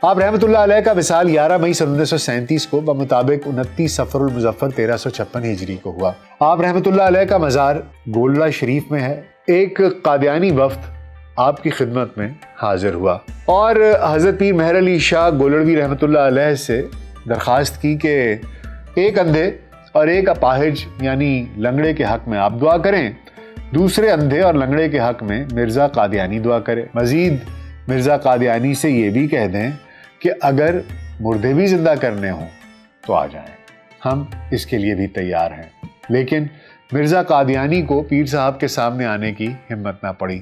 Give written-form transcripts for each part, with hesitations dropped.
آپ رحمۃ اللہ علیہ کا وصال 11 مئی 1937 کو بمطابق 29 صفر المظفر 1356 ہجری کو ہوا۔ آپ رحمۃ اللہ علیہ کا مزار گولڑہ شریف میں ہے۔ ایک قادیانی وفد آپ کی خدمت میں حاضر ہوا اور حضرت پیر مہر علی شاہ گولڑوی رحمۃ اللہ علیہ سے درخواست کی کہ ایک اندھے اور ایک اپاہج یعنی لنگڑے کے حق میں آپ دعا کریں، دوسرے اندھے اور لنگڑے کے حق میں مرزا قادیانی دعا کرے۔ مزید مرزا قادیانی سے یہ بھی کہہ دیں کہ اگر مردے بھی زندہ کرنے ہوں تو آ جائیں، ہم اس کے لیے بھی تیار ہیں۔ لیکن مرزا قادیانی کو پیر صاحب کے سامنے آنے کی ہمت نہ پڑی۔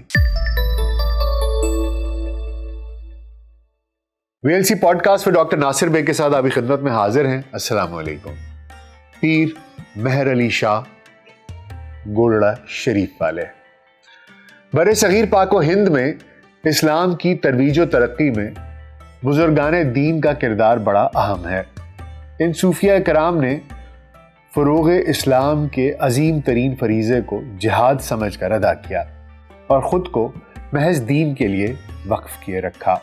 ویلسی پوڈ کاسٹ میں ڈاکٹر ناصر بے کے ساتھ آپ کی خدمت میں حاضر ہیں۔ السلام علیکم۔ پیر مہر علی شاہ گولڑہ شریف والے بر صغیر پاک و ہند میں اسلام کی ترویج و ترقی میں بزرگان دین کا کردار بڑا اہم ہے۔ ان صوفیہ کرام نے فروغ اسلام کے عظیم ترین فریضے کو جہاد سمجھ کر ادا کیا اور خود کو محض دین کے لیے وقف کیے رکھا۔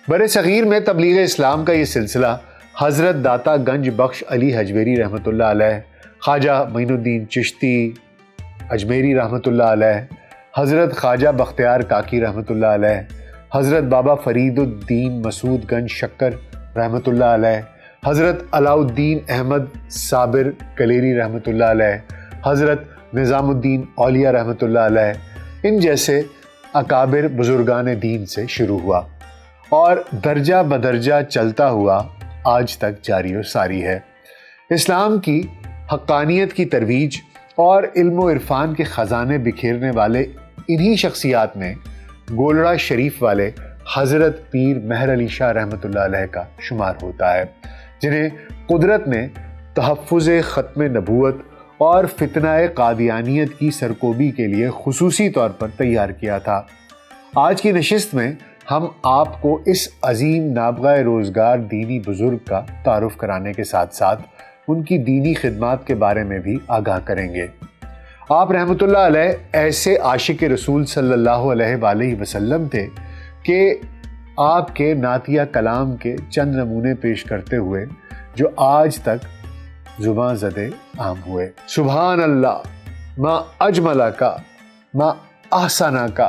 بر صغیر میں تبلیغ اسلام کا یہ سلسلہ حضرت داتا گنج بخش علی حجویری رحمۃ اللہ علیہ، خواجہ معین الدین چشتی اجمیری رحمۃ اللہ علیہ، حضرت خواجہ بختیار کاکی رحمۃ اللہ علیہ، حضرت بابا فرید الدین مسعود گنج شکر رحمۃ اللہ علیہ، حضرت علاؤ الدین احمد صابر کلیری رحمۃ اللہ علیہ، حضرت نظام الدین اولیاء رحمۃ اللہ علیہ، ان جیسے اکابر بزرگان دین سے شروع ہوا اور درجہ بدرجہ چلتا ہوا آج تک جاری و ساری ہے۔ اسلام کی حقانیت کی ترویج اور علم و عرفان کے خزانے بکھیرنے والے انہی شخصیات میں گولڑہ شریف والے حضرت پیر مہر علی شاہ رحمۃ اللہ علیہ کا شمار ہوتا ہے، جنہیں قدرت نے تحفظ ختم نبوت اور فتنہ قادیانیت کی سرکوبی کے لیے خصوصی طور پر تیار کیا تھا۔ آج کی نشست میں ہم آپ کو اس عظیم نابغہ روزگار دینی بزرگ کا تعارف کرانے کے ساتھ ساتھ ان کی دینی خدمات کے بارے میں بھی آگاہ کریں گے۔ آپ رحمۃ اللہ علیہ ایسے عاشق رسول صلی اللہ علیہ وآلہ وسلم تھے کہ آپ کے نعتیہ کلام کے چند نمونے پیش کرتے ہوئے جو آج تک زباں زدے عام ہوئے۔ سبحان اللہ ما اجملا کا ما احسنا کا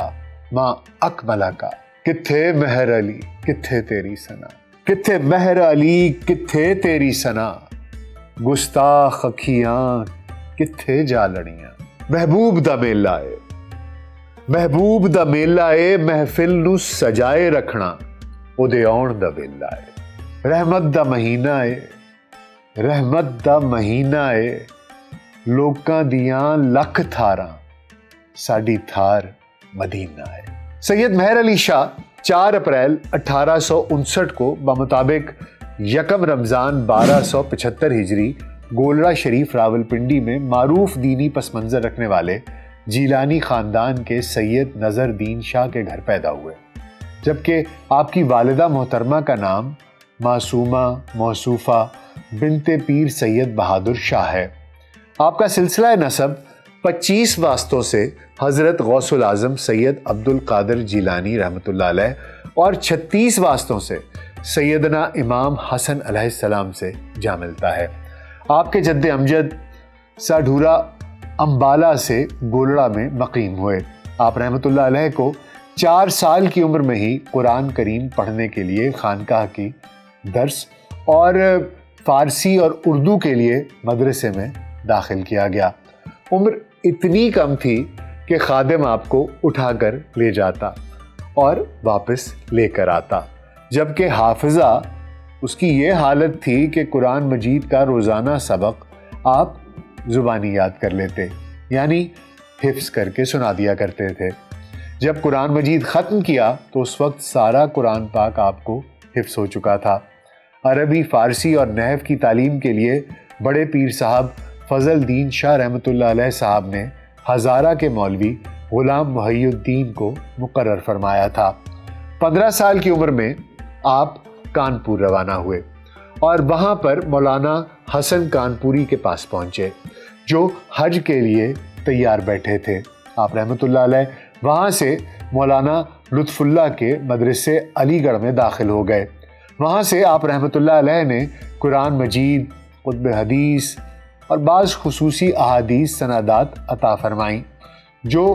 ما اکملا کا، کتھے مہر علی کتھے تیری ثنا، کتھے مہر علی کتھے تیری ثنا، گستاخ اکھیاں کتھے جا لڑیاں، محبوب دا میلہ اے محبوب دا میلہ اے، محفل نو سجائے رکھنا او دے آن دا ویلا اے، رحمت دا مہینہ اے رحمت دا مہینہ اے، لوکاں دیاں لکھ تھاراں ساڈی تھار مدینہ اے۔ سید مہر علی شاہ 4 اپریل 1859 کو بمطابق 1 رمضان 1275 ہجری گولڑہ شریف راولپنڈی میں معروف دینی پس منظر رکھنے والے جیلانی خاندان کے سید نظر دین شاہ کے گھر پیدا ہوئے، جبکہ آپ کی والدہ محترمہ کا نام معصومہ موصوفہ بنت پیر سید بہادر شاہ ہے۔ آپ کا سلسلہ نسب 25 واسطوں سے حضرت غوث العظم سید عبد القادر جیلانی رحمۃ اللہ علیہ اور 36 واسطوں سے سیدنا امام حسن علیہ السلام سے جا ملتا ہے۔ آپ کے جد امجد ساڈھورا امبالہ سے گولڑہ میں مقیم ہوئے۔ آپ رحمۃ اللہ علیہ کو 4 سال کی عمر میں ہی قرآن کریم پڑھنے کے لیے خانقاہ کی درس اور فارسی اور اردو کے لیے مدرسے میں داخل کیا گیا۔ عمر اتنی کم تھی کہ خادم آپ کو اٹھا کر لے جاتا اور واپس لے کر آتا، جبکہ حافظہ اس کی یہ حالت تھی کہ قرآن مجید کا روزانہ سبق آپ زبانی یاد کر لیتے، یعنی حفظ کر کے سنا دیا کرتے تھے۔ جب قرآن مجید ختم کیا تو اس وقت سارا قرآن پاک آپ کو حفظ ہو چکا تھا۔ عربی، فارسی اور نحو کی تعلیم کے لیے بڑے پیر صاحب فضل دین شاہ رحمۃ اللہ علیہ صاحب نے ہزارہ کے مولوی غلام محی الدین کو مقرر فرمایا تھا۔ 15 سال کی عمر میں آپ کانپور روانہ ہوئے اور وہاں پر مولانا حسن کانپوری کے پاس پہنچے جو حج کے لیے تیار بیٹھے تھے۔ آپ رحمۃ اللہ علیہ وہاں سے مولانا لطف اللہ کے مدرسے علی گڑھ میں داخل ہو گئے۔ وہاں سے آپ رحمۃ اللہ علیہ نے قرآن مجید، قطب حدیث اور بعض خصوصی احادیث سندات عطا فرمائیں جو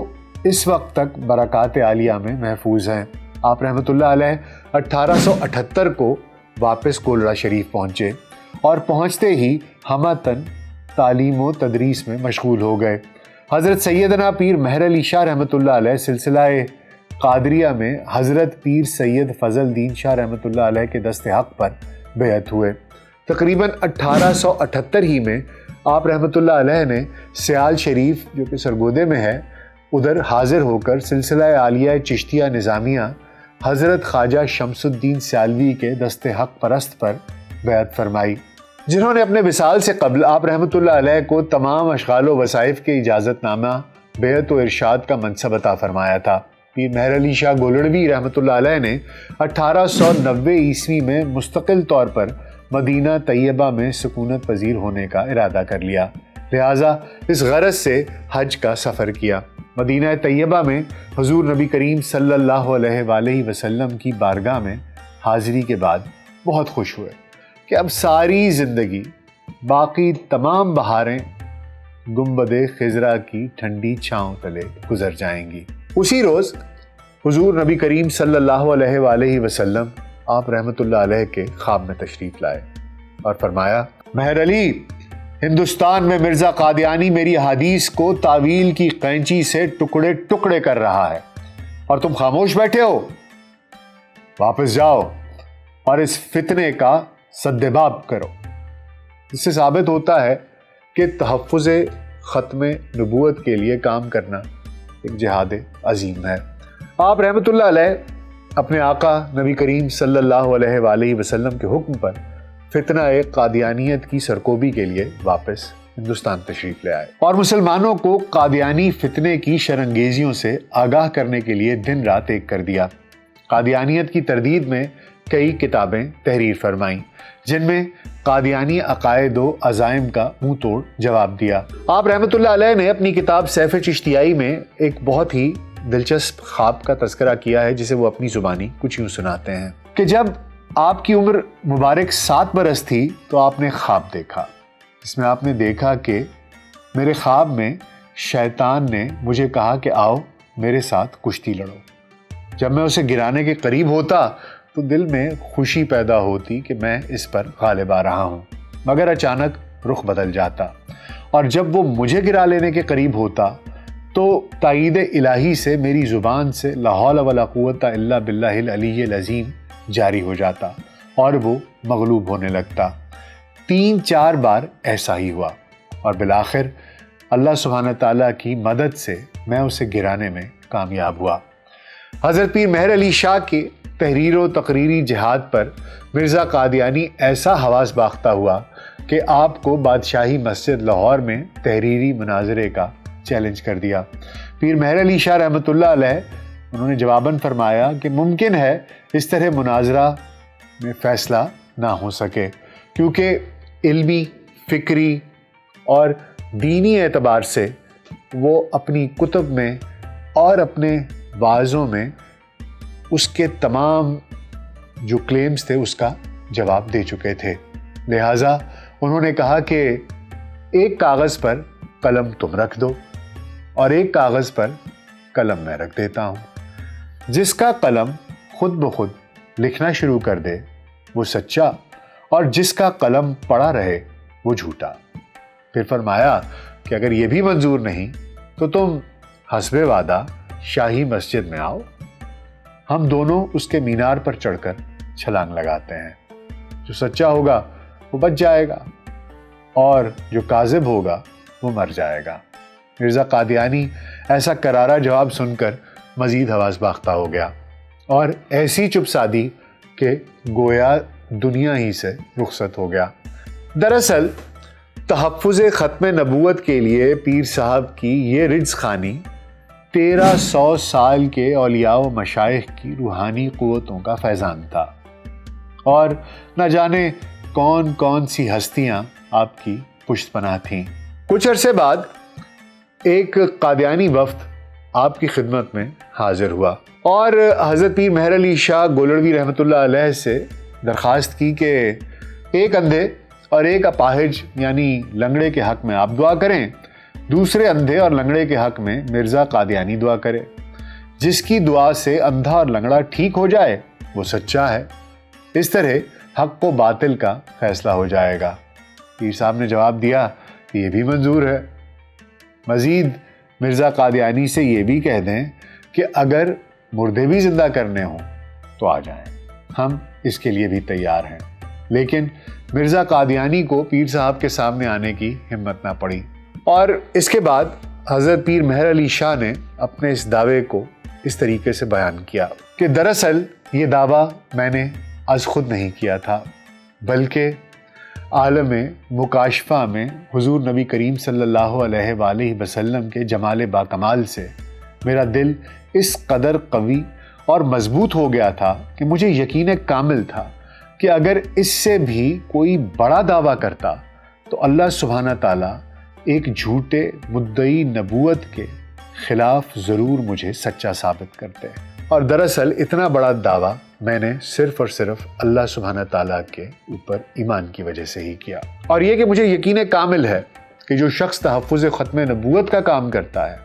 اس وقت تک برکات عالیہ میں محفوظ ہیں۔ آپ رحمۃ اللہ علیہ 1878 کو واپس گولڑہ شریف پہنچے اور پہنچتے ہی ہمتاً تعلیم و تدریس میں مشغول ہو گئے۔ حضرت سیدنا پیر مہر علی شاہ رحمۃ اللہ علیہ سلسلہ قادریہ میں حضرت پیر سید فضل دین شاہ رحمۃ اللہ علیہ کے دست حق پر بیعت ہوئے۔ تقریباً 1878 ہی میں آپ رحمۃ اللہ علیہ نے سیال شریف جو کہ سرگودے میں ہے ادھر حاضر ہو کر سلسلہ عالیہ چشتیہ نظامیہ حضرت خواجہ شمس الدین سیالوی کے دست حق پرست پر بیعت فرمائی، جنہوں نے اپنے وصال سے قبل آپ رحمۃ اللہ علیہ کو تمام اشغال و وظائف کے اجازت نامہ بیعت و ارشاد کا منصب عطا فرمایا تھا۔ پیر مہر علی شاہ گولڑوی رحمۃ اللہ علیہ نے 1890 عیسوی میں مستقل طور پر مدینہ طیبہ میں سکونت پذیر ہونے کا ارادہ کر لیا، لہٰذا اس غرض سے حج کا سفر کیا۔ مدینہ طیبہ میں حضور نبی کریم صلی اللہ علیہ وآلہ وسلم کی بارگاہ میں حاضری کے بعد بہت خوش ہوئے کہ اب ساری زندگی، باقی تمام بہاریں گنبد خضرا کی ٹھنڈی چھاؤں تلے گزر جائیں گی۔ اسی روز حضور نبی کریم صلی اللہ علیہ وآلہ وسلم آپ رحمۃ اللہ علیہ کے خواب میں تشریف لائے اور فرمایا، مہر علی، ہندوستان میں مرزا قادیانی میری حدیث کو تعویل کی قینچی سے ٹکڑے ٹکڑے کر رہا ہے اور تم خاموش بیٹھے ہو۔ واپس جاؤ اور اس فتنے کا سدباب کرو۔ اس سے ثابت ہوتا ہے کہ تحفظ ختم نبوت کے لیے کام کرنا ایک جہاد عظیم ہے۔ آپ رحمۃ اللہ علیہ اپنے آقا نبی کریم صلی اللہ علیہ وآلہ وسلم کے حکم پر فتنہ قادیانیت کی سرکوبی کے لیے واپس ہندوستان تشریف لے آئے اور مسلمانوں کو قادیانی فتنے کی شرانگیزیوں سے آگاہ کرنے کے لیے دن رات ایک کر دیا۔ قادیانیت کی تردید میں کئی کتابیں تحریر فرمائیں جن میں قادیانی عقائد و عزائم کا منہ توڑ جواب دیا۔ آپ رحمۃ اللہ علیہ نے اپنی کتاب سیف چشتیائی میں ایک بہت ہی دلچسپ خواب کا تذکرہ کیا ہے جسے وہ اپنی زبانی کچھ یوں سناتے ہیں کہ جب آپ کی عمر مبارک 7 برس تھی تو آپ نے خواب دیکھا، جس میں آپ نے دیکھا کہ میرے خواب میں شیطان نے مجھے کہا کہ آؤ میرے ساتھ کشتی لڑو۔ جب میں اسے گرانے کے قریب ہوتا تو دل میں خوشی پیدا ہوتی کہ میں اس پر غالب آ رہا ہوں، مگر اچانک رخ بدل جاتا، اور جب وہ مجھے گرا لینے کے قریب ہوتا تو تائید الہی سے میری زبان سے لا حول ولا قوت الا باللہ العلی العظیم جاری ہو جاتا اور وہ مغلوب ہونے لگتا۔ 3-4 بار ایسا ہی ہوا اور بالآخر اللہ سبحانہ تعالیٰ کی مدد سے میں اسے گرانے میں کامیاب ہوا۔ حضرت پیر مہر علی شاہ کی تحریر و تقریری جہاد پر مرزا قادیانی ایسا حواس باختہ ہوا کہ آپ کو بادشاہی مسجد لاہور میں تحریری مناظرے کا چیلنج کر دیا۔ پیر مہر علی شاہ رحمۃ اللہ علیہ انہوں نے جواباً فرمایا کہ ممکن ہے اس طرح مناظرہ میں فیصلہ نہ ہو سکے، کیونکہ علمی، فکری اور دینی اعتبار سے وہ اپنی کتب میں اور اپنے واعظوں میں اس کے تمام جو کلیمز تھے اس کا جواب دے چکے تھے، لہٰذا انہوں نے کہا کہ ایک کاغذ پر قلم تم رکھ دو اور ایک کاغذ پر قلم میں رکھ دیتا ہوں، جس کا قلم خود بخود لکھنا شروع کر دے وہ سچا اور جس کا قلم پڑا رہے وہ جھوٹا۔ پھر فرمایا کہ اگر یہ بھی منظور نہیں تو تم حسب وعدہ شاہی مسجد میں آؤ، ہم دونوں اس کے مینار پر چڑھ کر چھلانگ لگاتے ہیں، جو سچا ہوگا وہ بچ جائے گا اور جو کاذب ہوگا وہ مر جائے گا۔ مرزا قادیانی ایسا کرارا جواب سن کر مزید حواس باختہ ہو گیا اور ایسی چپ سادی کہ گویا دنیا ہی سے رخصت ہو گیا۔ دراصل تحفظ ختم نبوت کے لیے پیر صاحب کی یہ رجز خوانی 1300 سال کے اولیاء و مشائخ کی روحانی قوتوں کا فیضان تھا، اور نہ جانے کون کون سی ہستیاں آپ کی پشت پناہ تھیں۔ کچھ عرصے بعد ایک قادیانی وفد آپ کی خدمت میں حاضر ہوا اور حضرت پیر مہر علی شاہ گولڑوی رحمۃ اللہ علیہ سے درخواست کی کہ ایک اندھے اور ایک اپاہج یعنی لنگڑے کے حق میں آپ دعا کریں، دوسرے اندھے اور لنگڑے کے حق میں مرزا قادیانی دعا کرے۔ جس کی دعا سے اندھا اور لنگڑا ٹھیک ہو جائے وہ سچا ہے۔ اس طرح حق و باطل کا فیصلہ ہو جائے گا۔ پیر صاحب نے جواب دیا کہ یہ بھی منظور ہے۔ مزید مرزا قادیانی سے یہ بھی کہہ دیں کہ اگر مردے بھی زندہ کرنے ہوں تو آ جائیں، ہم اس کے لیے بھی تیار ہیں۔ لیکن مرزا قادیانی کو پیر صاحب کے سامنے آنے کی ہمت نہ پڑی، اور اس کے بعد حضرت پیر مہر علی شاہ نے اپنے اس دعوے کو اس طریقے سے بیان کیا کہ دراصل یہ دعویٰ میں نے از خود نہیں کیا تھا، بلکہ عالم مکاشفہ میں حضور نبی کریم صلی اللہ علیہ وآلہ وسلم کے جمال باکمال سے میرا دل اس قدر قوی اور مضبوط ہو گیا تھا کہ مجھے یقین کامل تھا کہ اگر اس سے بھی کوئی بڑا دعویٰ کرتا تو اللہ سبحانہ تعالیٰ ایک جھوٹے مدعی نبوت کے خلاف ضرور مجھے سچا ثابت کرتے، اور دراصل اتنا بڑا دعویٰ میں نے صرف اور صرف اللہ سبحانہ تعالیٰ کے اوپر ایمان کی وجہ سے ہی کیا۔ اور یہ کہ مجھے یقین کامل ہے کہ جو شخص تحفظ ختم نبوت کا کام کرتا ہے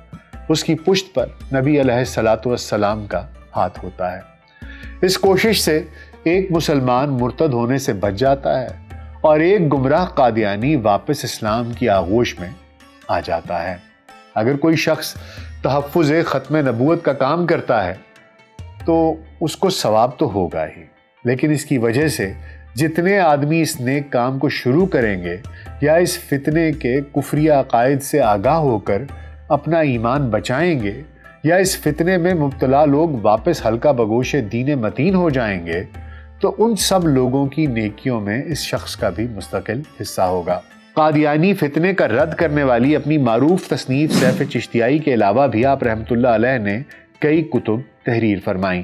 اس کی پشت پر نبی علیہ الصلاۃ والسلام کا ہاتھ ہوتا ہے۔ اس کوشش سے ایک مسلمان مرتد ہونے سے بچ جاتا ہے اور ایک گمراہ قادیانی واپس اسلام کی آغوش میں آ جاتا ہے۔ اگر کوئی شخص تحفظ ختم نبوت کا کام کرتا ہے تو اس کو ثواب تو ہوگا ہی، لیکن اس کی وجہ سے جتنے آدمی اس نیک کام کو شروع کریں گے یا اس فتنے کے کفری عقائد سے آگاہ ہو کر اپنا ایمان بچائیں گے، یا اس فتنے میں مبتلا لوگ واپس حلقہ بگوش دین متین ہو جائیں گے، تو ان سب لوگوں کی نیکیوں میں اس شخص کا بھی مستقل حصہ ہوگا۔ قادیانی فتنے کا رد کرنے والی اپنی معروف تصنیف سیف چشتیائی کے علاوہ بھی آپ رحمۃ اللہ علیہ نے کئی کتب تحریر فرمائیں،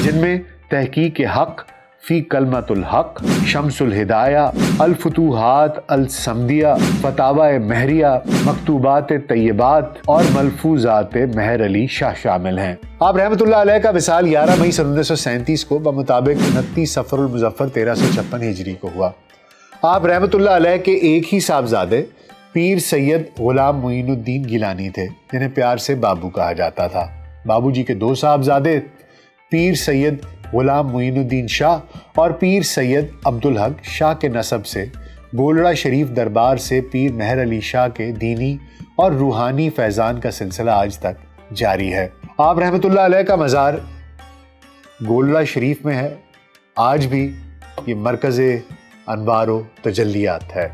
جن میں تحقیق حق فی کلمۃ الحق، شمس الہدایہ، الفتوحات الصمدیہ، فتاوی مہریہ، مکتوبات طیبات اور ملفوظات مہر علی شاہ شامل ہیں۔ آپ رحمۃ اللہ علیہ کا وصال 11 مئی سن 1937 کو بمطابق 29 صفر المظفر 1356 ہجری کو ہوا۔ آپ رحمۃ اللہ علیہ کے ایک ہی صاحبزادے پیر سید غلام معین الدین گیلانی تھے، جنہیں پیار سے بابو کہا جاتا تھا۔ بابو جی کے دو صاحبزادے پیر سید غلام معین الدین شاہ اور پیر سید عبدالحق شاہ کے نسب سے گولڑا شریف دربار سے پیر مہر علی شاہ کے دینی اور روحانی فیضان کا سلسلہ آج تک جاری ہے۔ آپ رحمۃ اللہ علیہ کا مزار گولڑا شریف میں ہے۔ آج بھی یہ مرکز انوار و تجلیات ہے،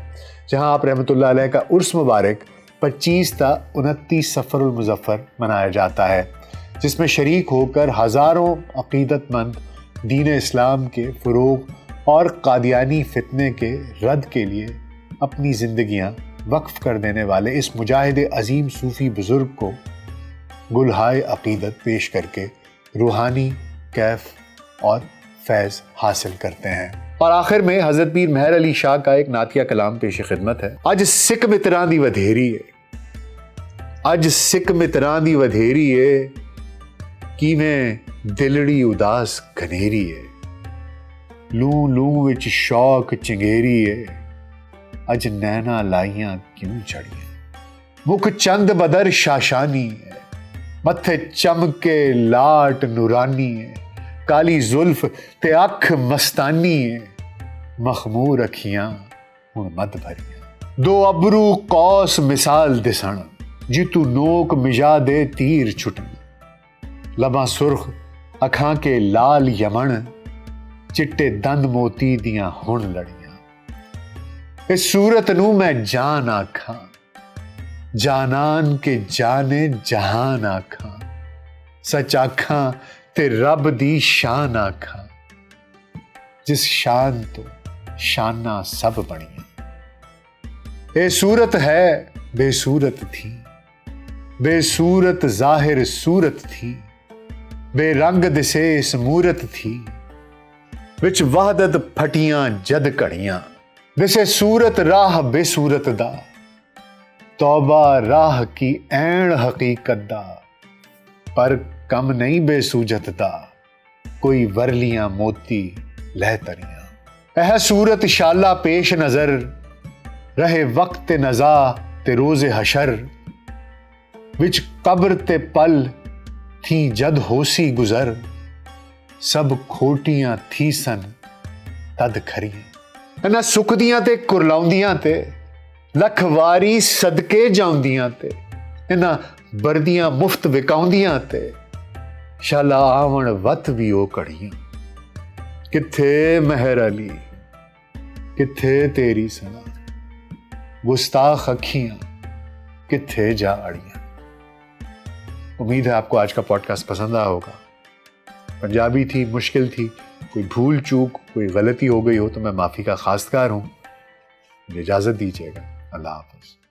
جہاں آپ رحمۃ اللہ علیہ کا عرس مبارک 25 تا 29 صفر المظفر منایا جاتا ہے، جس میں شریک ہو کر ہزاروں عقیدت مند دین اسلام کے فروغ اور قادیانی فتنے کے رد کے لیے اپنی زندگیاں وقف کر دینے والے اس مجاہد عظیم صوفی بزرگ کو گلہائے عقیدت پیش کر کے روحانی کیف اور فیض حاصل کرتے ہیں۔ اور آخر میں حضرت پیر مہر علی شاہ کا ایک نعتیہ کلام پیش خدمت ہے۔ اج سکھ متراں دی ودھیری ہے، اج سکھ متراں دی ودھیری ہے، کیویں دلڑی اداس گھنیری ہے، لوں لوں وچ شوق چنگیری ہے، اج نینا لائیاں کیوں چڑھیاں، مکھ چند بدر شاشانی ہے، متھے چمکے لاٹ نورانی ہے، کالی زلف تے اکھ مستانی ہے، مخمور اکھیاں ہن مد بھریاں، دو ابرو قوس مثال دسن، جتو نوک مجا دے تیر چھٹن، لباں سرخ اکھاں کے لال یمن، چٹے دند موتی دیاں ہن لڑیاں، اس صورت نو میں جان آکھاں، جانان کے جانے جہان آکھاں، سچ آکھاں تے رب دی شان آکھاں، جس شان تو شاناں سب بنیاں، اے صورت ہے بے صورت تھی، بے صورت ظاہر صورت تھی، بے رنگ دسے اس مورت تھی، وچ وحدت پھٹیاں جد کڑیاں، دسے صورت راہ بے صورت دا، توبہ راہ کی عین حقیقت دا، پر کم نہیں بے سوجت دا، کوئی ورلیاں موتی لہ تریاں۔ اہ صورت شالہ پیش نظر رہے وقت نزا تے روز حشر وچ قبر تے پل تھی جد ہوسی گزر سب کھوٹیاں تھی سن تد کھری نہ سکدیاں تے کرلاؤندیاں تے لکھ واری صدقے جاؤندیاں تے نہ بردیاں مفت وکاؤندیاں تے شالا آون وت بھی او کڑیاں کتھے مہر علی کتھے تیری سنا گستاخ اکھیاں کتھے جا اڑیاں۔ امید ہے آپ کو آج کا پوڈ کاسٹ پسند آیا ہوگا۔ پنجابی تھی، مشکل تھی، کوئی بھول چوک کوئی غلطی ہو گئی ہو تو میں معافی کا خواستگار ہوں۔ مجھے اجازت دیجیے گا۔ اللہ حافظ۔